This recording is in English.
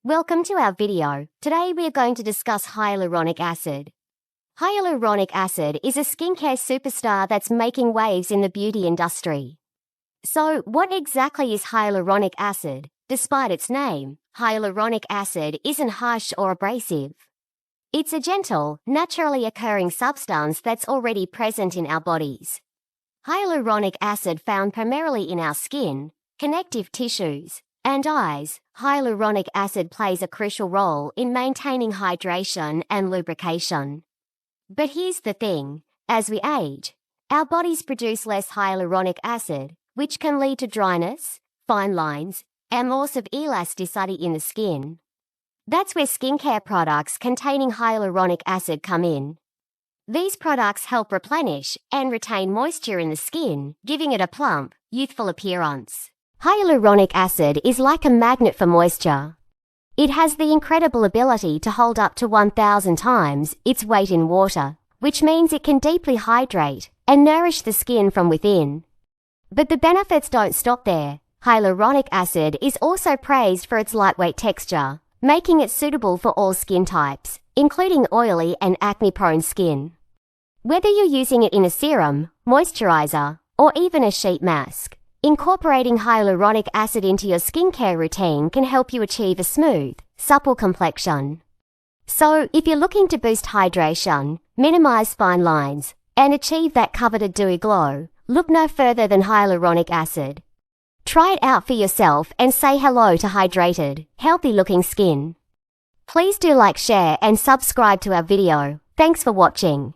Welcome to our video. Today we are going to discuss hyaluronic acid. Hyaluronic acid is a skincare superstar that's making waves in the beauty industry. So, what exactly is hyaluronic acid? Despite its name, hyaluronic acid isn't harsh or abrasive. It's a gentle, naturally occurring substance that's already present in our bodies. Hyaluronic acid found primarily in our skin, connective tissues, and eyes. Hyaluronic acid plays a crucial role in maintaining hydration and lubrication. But here's the thing, as we age, our bodies produce less hyaluronic acid, which can lead to dryness, fine lines, and loss of elasticity in the skin. That's where skincare products containing hyaluronic acid come in. These products help replenish and retain moisture in the skin, giving it a plump, youthful appearance. Hyaluronic acid is like a magnet for moisture. It has the incredible ability to hold up to 1,000 times its weight in water, which means it can deeply hydrate and nourish the skin from within. But the benefits don't stop there. Hyaluronic acid is also praised for its lightweight texture, making it suitable for all skin types, including oily and acne-prone skin. Whether you're using it in a serum, moisturizer, or even a sheet mask, incorporating hyaluronic acid into your skincare routine can help you achieve a smooth, supple complexion. So, if you're looking to boost hydration, minimize fine lines, and achieve that coveted dewy glow, look no further than hyaluronic acid. Try it out for yourself and say hello to hydrated, healthy-looking skin. Please do like, share, and subscribe to our video. Thanks for watching.